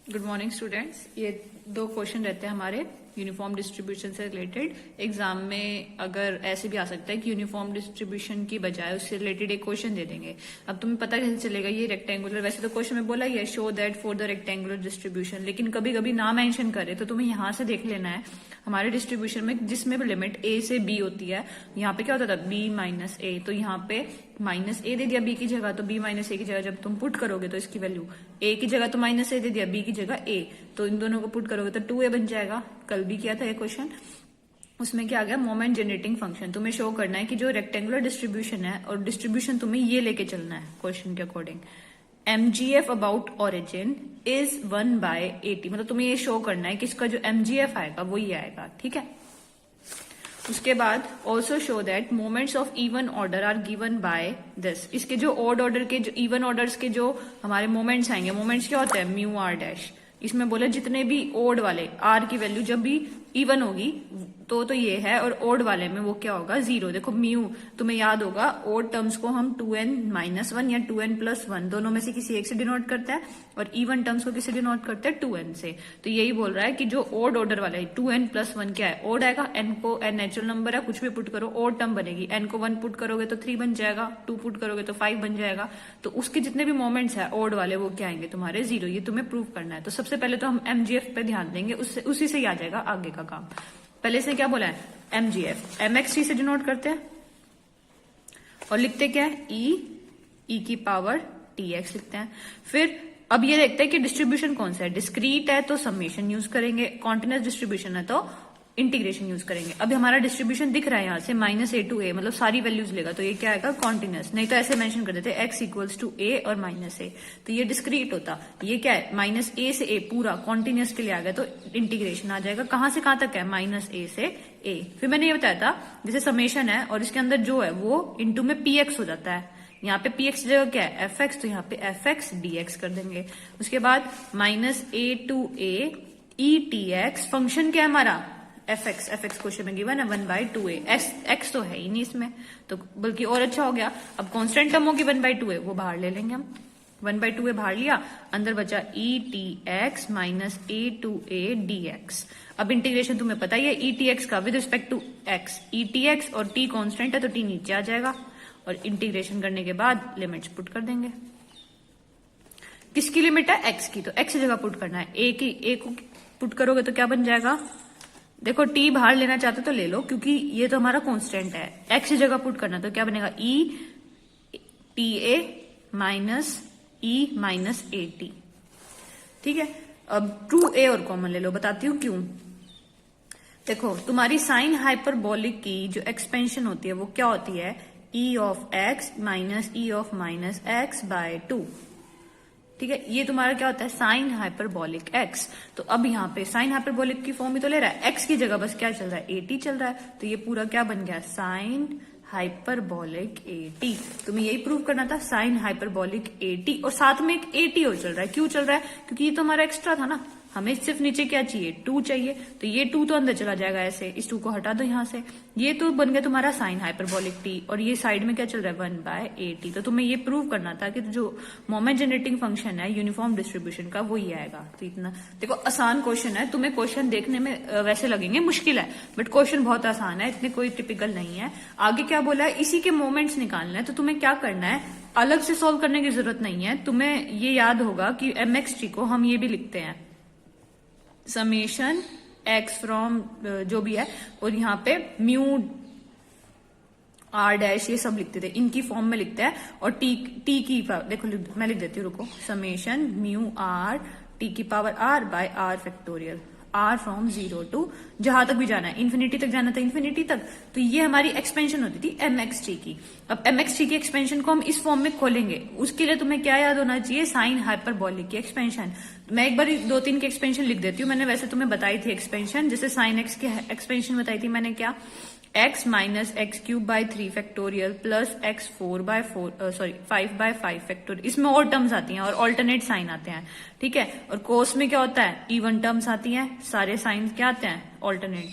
Good morning students. ये 2 question रहते हैं हमारे यूनिफॉर्म डिस्ट्रीब्यूशन से रिलेटेड। एग्जाम में अगर ऐसे भी आ सकता है कि यूनिफॉर्म डिस्ट्रीब्यूशन की बजाय उससे रिलेटेड एक क्वेश्चन दे देंगे। अब तुम्हें पता कैसे चलेगा ये रेक्टेंगुलर, वैसे तो क्वेश्चन में बोला ही है show that for the rectangular distribution, लेकिन कभी कभी ना मेंशन करे तो तुम्हें यहाँ से देख लेना है हमारे डिस्ट्रीब्यूशन में जिसमें भी लिमिट a से b होती है। यहाँ पे क्या होता था b माइनस ए, तो यहाँ पे माइनस ए दे दिया b की जगह, तो b माइनस ए की जगह जब तुम पुट करोगे तो इसकी वैल्यू a की जगह तो माइनस ए दे दिया, b की जगह a, तो इन दोनों को पुट करोगे तो 2a बन जाएगा। कल भी किया था ये क्वेश्चन, उसमें क्या आ गया मोमेंट जनरेटिंग फंक्शन। तुम्हें शो करना है कि जो रेक्टेंगुलर डिस्ट्रीब्यूशन है और डिस्ट्रीब्यूशन तुम्हें ये लेके चलना है क्वेश्चन के according. mgf about origin is 1/80, मतलब तुम्हें ये शो करना है कि इसका जो mgf आएगा वो ये आएगा, ठीक है। उसके बाद also show that moments of even order are given by this. इसके जो ऑड ऑर्डर के, जो इवन ऑर्डर्स के जो हमारे मोमेंट्स आएंगे, मोमेंट्स क्या होता है म्यू आर डैश। इसमें बोले जितने भी ओड वाले आर की वैल्यू जब भी इवन होगी तो ये है, और ओड वाले में वो क्या होगा 0। देखो म्यू तुम्हें याद होगा, ओड टर्म्स को हम 2n-1 या 2n+1 दोनों में से किसी एक से डिनोट करते हैं, और इवन टर्म्स को किसे डिनोट करते हैं 2n से। तो यही बोल रहा है कि जो ओड ऑर्डर वाला है 2n+1 क्या है, ओड आएगा, n को n नेचुरल नंबर है, कुछ भी पुट करो ओड टर्म बनेगी। n को 1 पुट करोगे तो 3 बन जाएगा, 2 पुट करोगे तो 5 बन जाएगा। तो उसके जितने भी मोमेंट्स है ओड वाले वो क्या आएंगे तुम्हारे 0। ये तुम्हें प्रूव करना है। तो सबसे पहले तो हम mgf पे ध्यान देंगे, उसी से ही आ जाएगा आगे का काम। पहले से क्या बोला है mgf, mxt से डिनोट करते हैं और लिखते क्या है e की पावर tx लिखते हैं। फिर अब ये देखते हैं कि डिस्ट्रीब्यूशन कौन सा है, डिस्क्रीट है तो समेशन यूज करेंगे, कॉन्टिन्यूस डिस्ट्रीब्यूशन है तो इंटीग्रेशन यूज करेंगे। अभी हमारा डिस्ट्रीब्यूशन दिख रहा है यहाँ से -a to a, मतलब सारी वैल्यूज लेगा, तो ये क्या आएगा कॉन्टिन्यूस। नहीं तो ऐसे मेंशन कर देते x इक्वल्स टू a और -a, तो ये डिस्क्रीट होता। ये क्या है -a से a पूरा कॉन्टिन्यूस के लिए आ गया, तो इंटीग्रेशन आ जाएगा। कहां से कहां तक है -a से a। फिर मैंने ये बताया था जैसे समेशन है और इसके अंदर जो है वो इंटू में px हो जाता है। यहाँ पे px की जगह क्या है fx, तो यहाँ पे fx dx कर देंगे। उसके बाद -a to a e tx, function क्या है हमारा fx क्वेश्चन में गिवन है 1/2a, x तो है ही नहीं इसमें, तो बल्कि और अच्छा हो गया। अब कांस्टेंट टर्म होगी 1/2a, वो बाहर ले लेंगे हम, 1/2a बाहर लिया, अंदर बचा e tx minus a to a dx। अब इंटीग्रेशन तुम्हें पता ही है e tx का with respect to x, e tx और t कांस्टेंट है तो t नीचे आ जाएगा, और इंटीग्रेशन करने के बाद लिमिट्स पुट कर देंगे। किसकी लिमिट है x की, तो x की जगह पुट करना है a को पुट करोगे तो क्या बन जाएगा, देखो t बाहर लेना चाहते तो ले लो क्योंकि ये तो हमारा कांस्टेंट है। x की जगह पुट करना तो क्या बनेगा e ta minus e minus a t, ठीक है। अब 2a और कॉमन ले लो, बताती हूँ क्यों। देखो तुम्हारी साइन हाइपरबोलिक की जो एक्सपेंशन होती है वो क्या होती है e of x minus e of minus x by 2, ठीक है। ये तुम्हारा क्या होता है साइन हाइपरबोलिक x। तो अब यहाँ पे साइन हाइपरबोलिक की फॉर्म ही तो ले रहा है, x की जगह बस क्या चल रहा है at चल रहा है, तो ये पूरा क्या बन गया साइन हाइपरबोलिक at। तुम्हें यही प्रूव करना था साइन हाइपरबोलिक at, और साथ में एक at और चल रहा है। क्यों चल रहा है, क्योंकि ये तो हमारा एक्स्ट्रा था ना, हमें सिर्फ नीचे क्या चाहिए 2 चाहिए, तो ये 2 तो अंदर चला जाएगा ऐसे, इस 2 को हटा दो यहाँ से, ये तो बन गया तुम्हारा साइन हाइपरबोलिक t, और ये साइड में क्या चल रहा है 1/at। तो तुम्हें ये प्रूव करना था कि जो मोमेंट जनरेटिंग फंक्शन है यूनिफॉर्म डिस्ट्रीब्यूशन का वो ही आएगा। तो इतना देखो आसान क्वेश्चन है, तुम्हें क्वेश्चन देखने में वैसे लगेंगे मुश्किल है, बट क्वेश्चन बहुत आसान है, इतने कोई टिपिकल नहीं है। आगे क्या बोला है इसी के मोमेंट्स निकालना है, तो तुम्हें क्या करना है अलग से सोल्व करने की जरूरत नहीं है। तुम्हें ये याद होगा कि mxt को हम ये भी लिखते हैं समेशन x फ्रॉम जो भी है, और यहाँ पे म्यू r डैश ये सब लिखते थे, इनकी फॉर्म में लिखते हैं। और t की देखो मैं लिख देती हूँ, रुको, समेशन म्यू r t की power r by r factorial, r from 0 to जहां तक भी जाना है, इन्फिनिटी तक जाना था इन्फिनिटी तक। तो ये हमारी एक्सपेंशन होती थी mxt की। अब mxt की एक्सपेंशन को हम इस फॉर्म में खोलेंगे, उसके लिए तुम्हें क्या याद होना चाहिए साइन हाइपरबोलिक की एक्सपेंशन। मैं एक बार 2-3 की एक्सपेंशन लिख देती हूँ, मैंने वैसे तुम्हें बताई थी एक्सपेंशन, जैसे साइन x की एक्सपेंशन बताई थी मैंने, क्या x minus x cube by 3 factorial plus x 5/5 factorial. इसमें और टर्म्स आती हैं और ऑल्टरनेट साइन आते हैं, ठीक है। और कोस में क्या होता है इवन टर्म्स आती हैं, सारे साइन क्या आते हैं ऑल्टरनेट।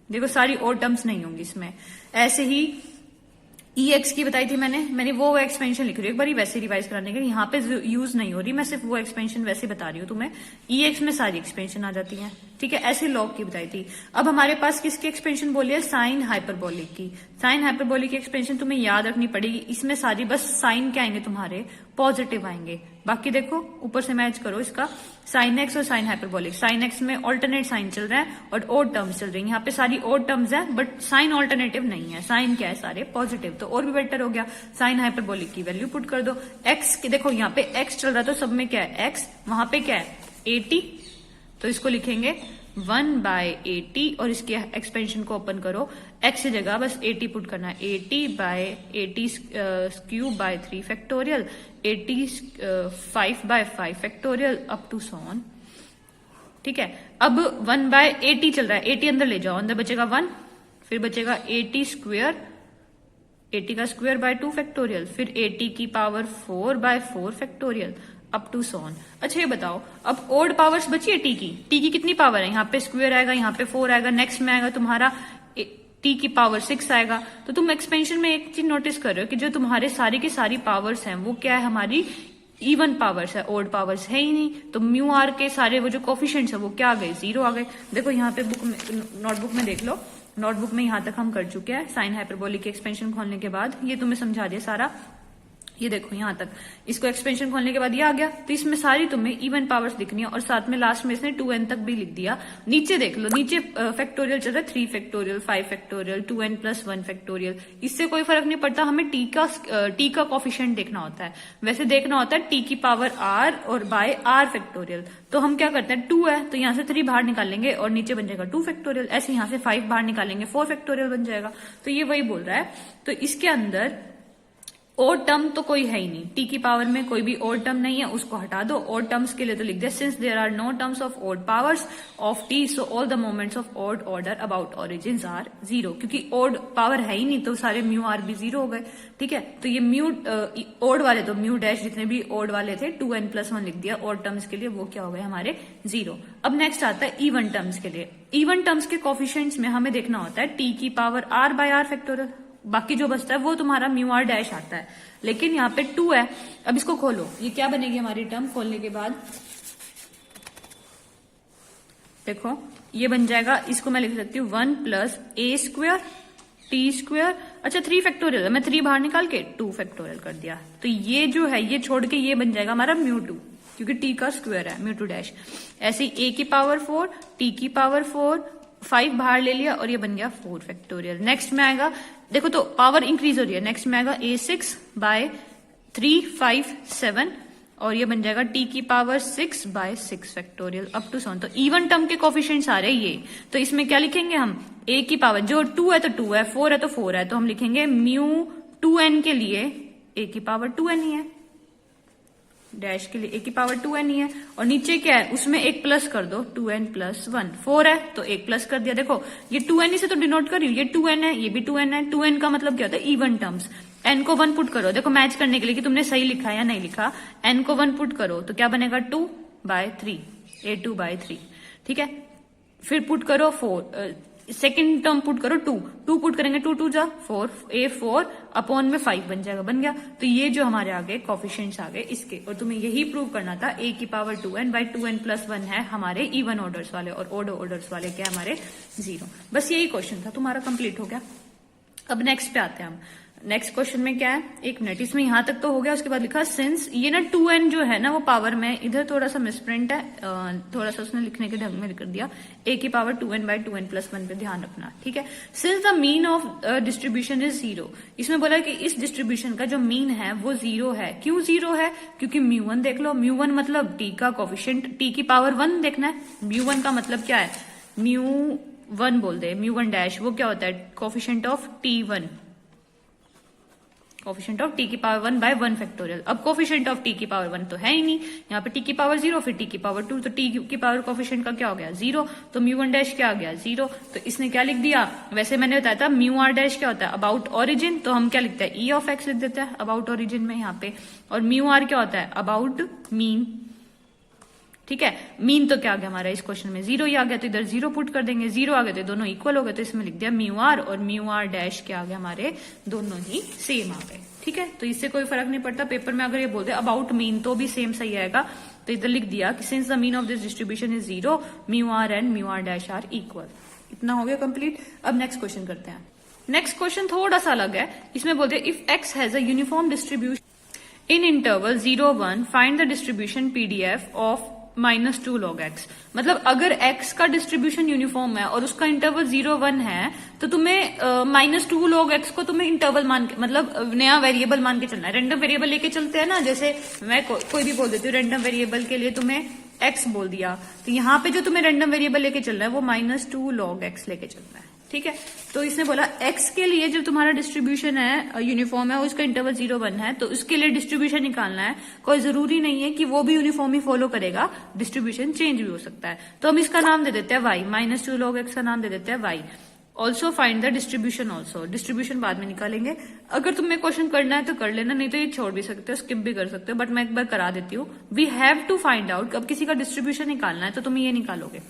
देखो सारी और टर्म्स नहीं होंगी इसमें। ऐसे ही EX की बताई थी मैंने वो एक्सपेंशन लिख रही हूँ एक बार वैसे रिवाइज कराने के लिए, यहाँ पे यूज नहीं हो रही, मैं सिर्फ वो एक्सपेंशन वैसे बता रही हूँ तुम्हें। EX में सारी एक्सपेंशन आ जाती है, ठीक है। ऐसे लॉग की बताई थी। अब हमारे पास किसकी एक्सपेंशन बोली है? साइन हाइपरबोलिक की। साइन हाइपरबोलिक की एक्सपेंशन तुम्हें याद रखनी पड़ेगी। इसमें सारी बस साइन क्या आएंगे तुम्हारे? पॉजिटिव आएंगे। बाकी देखो ऊपर से मैच करो इसका, साइन एक्स और साइन हाइपरबोलिक। साइन एक्स में ऑल्टरनेट साइन चल रहा है और ओड टर्म्स चल रही है। यहाँ पे सारी ओड टर्म्स है बट साइन ऑल्टरनेटिव नहीं है। साइन क्या है? सारे पॉजिटिव, तो और भी बेटर हो गया। साइन हाइपरबोलिक की वैल्यू पुट कर दो। एक्स की देखो यहाँ पे एक्स चल रहा है तो सब में क्या है? एक्स। वहां पे क्या है? 80, तो इसको लिखेंगे 1/80 और इसके एक्सपेंशन को ओपन करो। एक्स की जगह बस 80 पुट करना है। 80/80 cube by 3 factorial, 85/5 factorial up to so on, ठीक है। अब 1/80 चल रहा है, 80 अंदर ले जाओ, अंदर बचेगा 1, फिर बचेगा 80 स्क्वायर, 80 का स्क्वायर बाय 2 फैक्टोरियल, फिर 80 की power 4/4 factorial up to so on. अच्छा ये बताओ, अब ओड पावर्स बची है टी की कितनी पावर है? यहाँ पे स्क्वायर आएगा, यहाँ पे 4 आएगा, नेक्स्ट में आएगा तुम्हारा टी की पावर 6 आएगा। तो तुम एक्सपेंशन में एक चीज नोटिस कर रहे हो कि जो तुम्हारे सारी की सारी पावर्स हैं वो क्या है? हमारी इवन पावर्स है, ओड पावर्स है ही नहीं। तो म्यू आर के सारे वो जो कोफिशिएंट्स है वो क्या आ गए? 0 आ गए। देखो यहाँ पे बुक में, नोटबुक में देख लो, नोटबुक में यहाँ तक हम कर चुके हैं। साइन हाइपरबोलिक के एक्सपेंशन खोलने के बाद ये तुम्हें समझा दिया सारा। ये देखो यहाँ तक, इसको एक्सपेंशन खोलने के बाद ये आ गया। तो इसमें सारी तुम्हें इवन पावर्स दिखनी है और साथ में लास्ट में इसने 2n तक भी लिख दिया। नीचे देख लो, नीचे फैक्टोरियल चल रहा है, 3 फैक्टोरियल, 5 फैक्टोरियल, 2n + 1 फैक्टोरियल। इससे कोई फर्क नहीं पड़ता, हमें टी का कॉफिशिएंट देखना होता है। वैसे देखना होता है टी की पावर r और बाय r फैक्टोरियल। तो हम क्या करते हैं, 2 है तो यहाँ से 3 बाहर निकाल लेंगे और नीचे बन जाएगा 2 फैक्टोरियल। ऐसे यहाँ से 5 बाहर निकालेंगे, 4 फैक्टोरियल बन जाएगा। तो ये वही बोल रहा है। तो इसके अंदर ओड टर्म तो कोई है ही नहीं, टी की पावर में कोई भी ओड टर्म नहीं है, उसको हटा दो। ओड टर्म्स के लिए तो लिख दिया, since there are no terms of odd powers of T so all the moments of odd order about origins are 0। क्योंकि ओड पावर है ही नहीं तो सारे म्यू आर भी 0 हो गए, ठीक है। तो ये म्यू ओड वाले तो म्यू डैश जितने भी ओड वाले थे 2n + 1 लिख दिया ओड टर्म्स के लिए, वो क्या हो गए हमारे 0। अब नेक्स्ट आता है इवन टर्म्स के लिए। इवन टर्म्स के कोफिशिएंट्स में हमें देखना होता है टी की पावर r/r फैक्टोरियल। बाकी जो बचता है वो तुम्हारा म्यू आर डैश आता है, लेकिन यहाँ पे 2 है। अब इसको खोलो, ये क्या बनेगी हमारी टर्म? खोलने के बाद देखो ये बन जाएगा, इसको मैं लिख सकती हूँ 1 + a² t²। अच्छा 3 फैक्टोरियल, मैं 3 बाहर निकाल के 2 फैक्टोरियल कर दिया। तो ये जो है ये छोड़ के ये बन जाएगा हमारा μ2, क्योंकि t का स्क्वायर है, μ2 डैश। ऐसे ही a की पावर 4, t की पावर 4, 5 बाहर ले लिया और ये बन गया 4 फैक्टोरियल। नेक्स्ट में आएगा, देखो तो पावर इंक्रीज हो रही है, नेक्स्ट में आएगा a6/3, 5, 7 और ये बन जाएगा t की पावर 6/6 फैक्टोरियल अप टू 7। तो इवन टर्म के कोफिशिएंट्स आ रहे हैं ये। तो इसमें क्या लिखेंगे हम? a की पावर, जो 2 है तो 2 है, 4 है तो 4 है, तो हम लिखेंगे μ2n के लिए a की पावर 2n ही है, डैश के लिए a की पावर 2n ही है। और नीचे क्या है उसमें एक प्लस कर दो, 2n + 1, 4 है तो एक प्लस कर दिया। देखो ये 2n से तो डिनोट कर रही हूँ, ये 2n है, ये भी 2n है। 2n का मतलब क्या होता है? Even terms. n को 1 पुट करो, देखो मैच करने के लिए कि तुमने सही लिखा है या नहीं लिखा। n को 1 पुट करो तो क्या बनेगा? 2/3, a2/3, ठीक है। फिर पुट करो 4, सेकेंड टर्म पुट करो 2 पुट करेंगे, 2 2 जा 4, a4 अपॉन में 5 बन जाएगा, बन गया। तो ये जो हमारे आगे कोफिशिएंट्स आ गए इसके, और तुम्हें यही प्रूव करना था a की पावर 2n/2n + 1 है हमारे इवन ऑर्डर्स वाले और ओड ऑर्डर्स वाले क्या हमारे 0। बस यही क्वेश्चन था तुम्हारा, कंप्लीट हो गया। अब नेक्स्ट पे आते हैं हम। नेक्स्ट क्वेश्चन में क्या है, 1 मिनट, इसमें यहां तक तो हो गया। उसके बाद लिखा सिंस, ये ना 2n जो है ना वो पावर में इधर थोड़ा सा मिसप्रिंट है, थोड़ा सा उसने लिखने के ढंग में कर दिया। a की पावर 2n/2n + 1 पे ध्यान रखना, ठीक है। Since the mean of distribution is 0, इसमें बोला कि इस डिस्ट्रीब्यूशन का जो मीन है वो 0 है। क्यों 0 है? क्योंकि μ1 देख लो, μ1 मतलब t का कोफिशिएंट, t की पावर 1 देखना है। μ1 का मतलब क्या है? μ1 बोल दे, μ1 डैश वो क्या होता है? Coefficient of t1, coefficient of t की पावर 1/1 फैक्टोरियल। अब कोफिशिएंट ऑफ t की पावर 1 तो है ही नहीं, यहाँ पे t की पावर 0, फिर t की पावर 2, तो t की पावर कोफिशिएंट का क्या हो गया? 0। तो μ1 डैश क्या आ गया? 0। तो इसने क्या लिख दिया? वैसे मैंने बताया था μr डैश क्या होता है? अबाउट ओरिजिन, तो हम क्या लिखते हैं? e(x) लिख देते हैं अबाउट ओरिजिन में यहाँ पे। और μr क्या होता है? अबाउट मीन, ठीक है। मीन तो क्या आ गया हमारा इस क्वेश्चन में 0 ही आ गया, तो इधर 0 पुट कर देंगे, 0 आ गया तो दोनों इक्वल हो गए, तो इसमें लिख दिया म्यू आर, और म्यू आर डैश क्या आ गया हमारे दोनों ही सेम आ गए। ठीक है, तो इससे कोई फर्क नहीं पड़ता। पेपर में अगर ये बोलते अबाउट मीन तो भी सेम सही आएगा, तो इधर लिख दिया कि since the mean of this distribution is 0, mu r and mu r dash r equal. इतना हो गया कंप्लीट। अब नेक्स्ट क्वेश्चन करते हैं। नेक्स्ट क्वेश्चन थोड़ा सा अलग है, इसमें बोलते हैं if x has a uniform distribution in interval 0-1 find the distribution PDF of -2 log x। मतलब अगर x का डिस्ट्रीब्यूशन यूनिफॉर्म है और उसका इंटरवल 0-1 है, तो तुम्हें -2 log x को तुम्हें इंटरवल मान के, मतलब नया वेरिएबल मान के चलना है। रैंडम वेरिएबल लेके चलते हैं ना, जैसे मैं कोई भी बोल देती हूँ रैंडम वेरिएबल के लिए तुम्हें x बोल दिया, तो यहाँ पे जो तुम्हें रैंडम वेरिएबल लेके चलना है वो -2 log x लेके चलना है। ठीक है, तो इसने बोला x के लिए जब तुम्हारा डिस्ट्रीब्यूशन है यूनिफॉर्म है, उसका इंटरवल 0-1 है, तो उसके लिए डिस्ट्रीब्यूशन निकालना है। कोई जरूरी नहीं है कि वो भी यूनिफॉर्म ही फॉलो करेगा, डिस्ट्रीब्यूशन चेंज भी हो सकता है। तो हम इसका नाम दे देते हैं y, -2 log x का नाम दे देते हैं y। Also find the distribution also, distribution बाद में निकालेंगे। अगर तुम्हें क्वेश्चन करना है तो कर लेना, नहीं तो ये छोड़ भी सकते हो, स्किप भी कर सकते हो, बट मैं एक बार करा देती हूँ। We have to find out, अब किसी का डिस्ट्रीब्यूशन निकालना है तो तुम ये निकालोगे।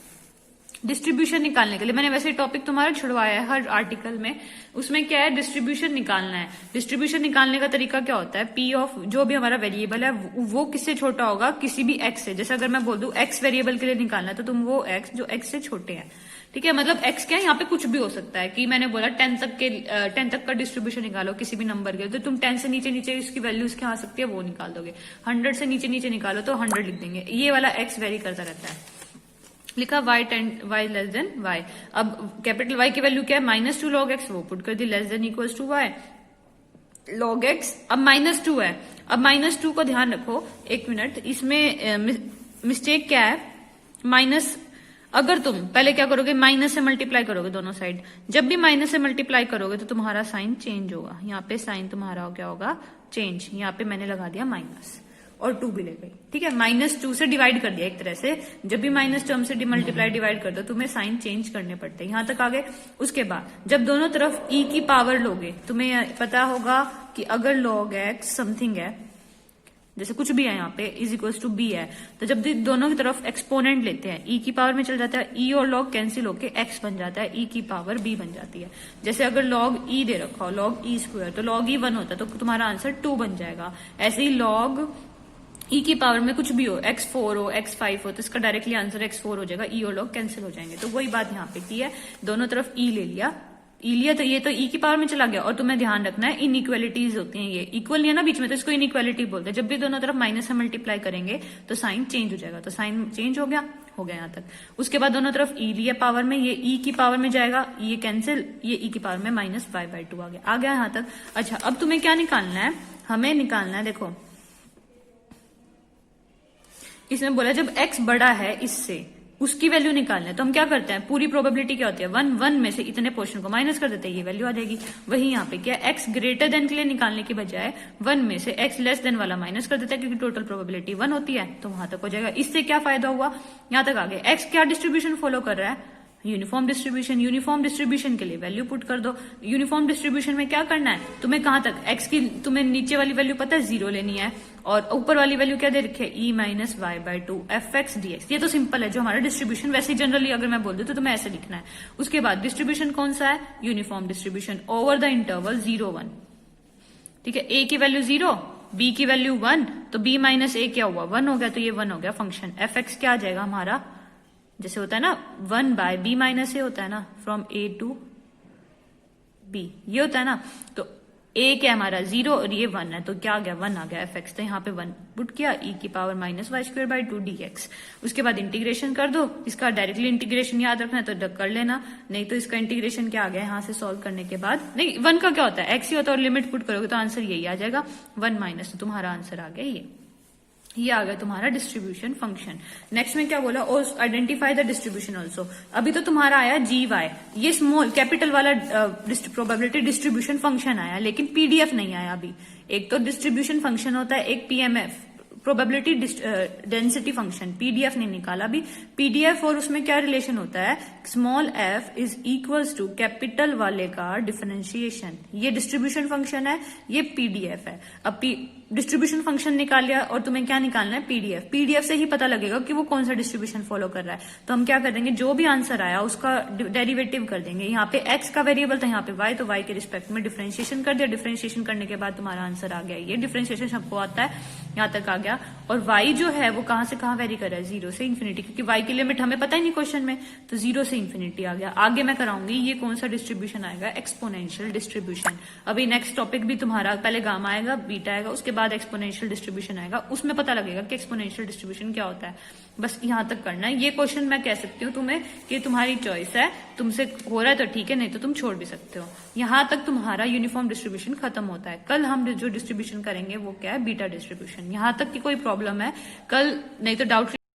डिस्ट्रीब्यूशन निकालने के लिए मैंने वैसे टॉपिक तुम्हारा छुड़वाया है हर आर्टिकल में, उसमें क्या है डिस्ट्रीब्यूशन निकालना है। डिस्ट्रीब्यूशन निकालने का तरीका क्या होता है, पी ऑफ जो भी हमारा वेरिएबल है वो किससे छोटा होगा, किसी भी एक्स से। जैसे अगर मैं बोल दूं एक्स वेरिएबल के लिए निकालना है, तो तुम वो एक्स जो एक्स से छोटे हैं। ठीक है, मतलब एक्स क्या है, यहाँ पे कुछ भी हो सकता है कि मैंने बोला 10 तक का डिस्ट्रीब्यूशन निकालो किसी भी नंबर के, तो तुम 10 से नीचे नीचे इसकी वैल्यूज क्या आ सकती है वो निकाल दोगे। 100 से नीचे नीचे निकालो तो 100 लिख देंगे। ये वाला एक्स वेरी करता रहता है। लिखा y लेस देन y। अब कैपिटल Y की वैल्यू क्या है, -2 log x, वो पुट कर दी, less than equals to y log x। अब -2 है, अब -2 को ध्यान रखो, एक मिनट, इसमें मिस्टेक क्या है, माइनस, अगर तुम पहले क्या करोगे, माइनस से मल्टीप्लाई करोगे दोनों साइड। जब भी माइनस से मल्टीप्लाई करोगे तो तुम्हारा साइन चेंज होगा, यहाँ पे साइन तुम्हारा क्या होगा, चेंज। यहाँ पे मैंने लगा दिया माइनस और 2 भी ले गई। ठीक है, -2 से डिवाइड कर दिया एक तरह से। जब भी माइनस टर्म से मल्टीप्लाई डिवाइड कर दो तुम्हें साइन चेंज करने पड़ते हैं। यहां तक आ गए। उसके बाद जब दोनों तरफ e की पावर लोगे, तुम्हें पता होगा कि अगर log x समथिंग है, जैसे कुछ भी है यहाँ पे इज इक्वल टू b है, तो जब दोनों की तरफ एक्सपोनेंट लेते हैं e की पावर में चल जाता है, e और log कैंसिल होके x बन जाता है, e की पावर b बन जाती है। जैसे अगर log e दे रखा हो, log e स्क्वायर, तो log e 1 होता है, तो तुम्हारा आंसर 2 बन जाएगा। ऐसे ही log e की पावर में कुछ भी हो, x4 हो, x5 हो, तो इसका डायरेक्टली आंसर x4 हो जाएगा, e और log कैंसिल हो जाएंगे। तो वही बात यहाँ पे की है, दोनों तरफ e ले लिया, तो ये तो e की पावर में चला गया। और तुम्हें ध्यान रखना है इनइक्वालिटीज होती हैं, ये इक्वल नहीं है ना बीच में, तो इसको इनइक्वालिटी बोलते हैं। जब भी दोनों तरफ माइनस से मल्टीप्लाई करेंगे तो साइन चेंज हो जाएगा, तो साइन चेंज हो गया यहाँ तक। उसके बाद दोनों तरफ e लिया पावर में, ये e की पावर में जाएगा, ये कैंसिल, ये e की पावर में -y/2 आ गया यहाँ तक। अच्छा, अब तुम्हें क्या निकालना है, हमें निकालना है, देखो इसमें बोला जब x बड़ा है इससे, उसकी वैल्यू निकालना है। तो हम क्या करते हैं, पूरी प्रोबेबिलिटी क्या होती है, 1 में से इतने पोर्शन को माइनस कर देते हैं, ये वैल्यू आ जाएगी। वही यहाँ पे क्या, x ग्रेटर देन के लिए निकालने की बजाय 1 में से x लेस देन वाला माइनस कर देता है, क्योंकि टोटल प्रोबेबिलिटी 1 होती है, तो वहां तक हो जाएगा। इससे क्या फायदा हुआ, यहाँ तक आ गए। x क्या डिस्ट्रीब्यूशन फॉलो कर रहा है, यूनिफॉर्म डिस्ट्रीब्यूशन। यूनिफॉर्म डिस्ट्रीब्यूशन के लिए वैल्यू पुट कर दो। यूनिफॉर्म डिस्ट्रीब्यूशन में क्या करना है, तुम्हें कहां तक, x की तुम्हें नीचे वाली वैल्यू पता है 0 लेनी है, और ऊपर वाली वैल्यू क्या दे रखी है, e - y/2 fx dx। ये तो सिंपल है जो हमारा डिस्ट्रीब्यूशन, वैसे जनरली अगर मैं बोल दूं तो तुम्हें ऐसे लिखना है। उसके बाद डिस्ट्रीब्यूशन कौन सा है, uniform distribution over the interval 0-1। ठीक है, a की वैल्यू 0, b की वैल्यू 1, तो b - a क्या हुआ, 1 हो गया, तो ये 1 हो गया फंक्शन। fx क्या आ जाएगा हमारा, जैसे होता है ना 1/b - a होता है ना, फ्रॉम a टू b, ये होता है ना। तो a क्या हमारा 0 और ये 1 है, तो क्या आ गया, 1 आ गया fx। तो यहाँ पे 1 पुट किया, e की पावर -y² dx। उसके बाद इंटीग्रेशन कर दो, इसका डायरेक्टली इंटीग्रेशन याद रखना है तो कर लेना, नहीं तो इसका इंटीग्रेशन क्या आ गया, यहाँ से सॉल्व करने के बाद, नहीं 1 का क्या होता है, x ही होता है, और लिमिट पुट करोगे तो आंसर यही आ जाएगा 1 - तो तुम्हारा आंसर आ गया ये आ गया तुम्हारा डिस्ट्रीब्यूशन फंक्शन। नेक्स्ट में क्या बोला, आइडेंटिफाई द डिस्ट्रीब्यूशन ऑल्सो। अभी तो तुम्हारा आया GY, ये स्मॉल कैपिटल वाला प्रोबेबिलिटी डिस्ट्रीब्यूशन फंक्शन आया, लेकिन पीडीएफ नहीं आया अभी। एक तो डिस्ट्रीब्यूशन फंक्शन होता है, एक PMF probability density function, PDF नहीं निकाला अभी। पीडीएफ और उसमें क्या रिलेशन होता है, small f is equals to capital वाले का डिफरेंशिएशन। ये डिस्ट्रीब्यूशन फंक्शन है, ये पीडीएफ है। अब डिस्ट्रीब्यूशन फंक्शन निकाल लिया और तुम्हें क्या निकालना है, पीडीएफ। पीडीएफ से ही पता लगेगा कि वो कौन सा डिस्ट्रीब्यूशन फॉलो कर रहा है। तो हम क्या कर देंगे, जो भी आंसर आया उसका डेरिवेटिव कर देंगे। यहाँ पे एक्स का वेरिएबल था, यहाँ पे वाई, तो वाई के रिस्पेक्ट में डिफरेंशिएशन कर दिया। डिफरेंशिएशन करने के बाद तुम्हारा आंसर आ गया। ये डिफरेंशिएशन सबको आता है, यहाँ तक आ गया। और वाई जो है वो कहां से कहां वेरी कर रहा है, 0 से इन्फिनिटी, क्योंकि वाई की लिमिट हमें पता ही नहीं क्वेश्चन में, तो 0 से इन्फिनिटी आ गया। आगे मैं कराऊंगी ये कौन सा डिस्ट्रीब्यूशन आएगा, एक्सपोनेंशियल डिस्ट्रीब्यूशन। अभी नेक्स्ट टॉपिक भी तुम्हारा, पहले गामा आएगा, बीटा आएगा, उसके बाद एक्सपोनेंशियल डिस्ट्रीब्यूशन आएगा। उसमें पता लगेगा कि एक्सपोनेंशियल डिस्ट्रीब्यूशन क्या होता है। बस यहां तक करना है। ये क्वेश्चन मैं कह सकती हूँ तुम्हें कि तुम्हारी चॉइस है, तुमसे हो रहा है तो ठीक है, नहीं तो तुम छोड़ भी सकते हो। यहां तक तुम्हारा यूनिफॉर्म डिस्ट्रीब्यूशन खत्म होता है। कल हम जो डिस्ट्रीब्यूशन करेंगे वो क्या है, बीटा डिस्ट्रीब्यूशन। यहां तक की कोई प्रॉब्लम है कल, नहीं तो डाउट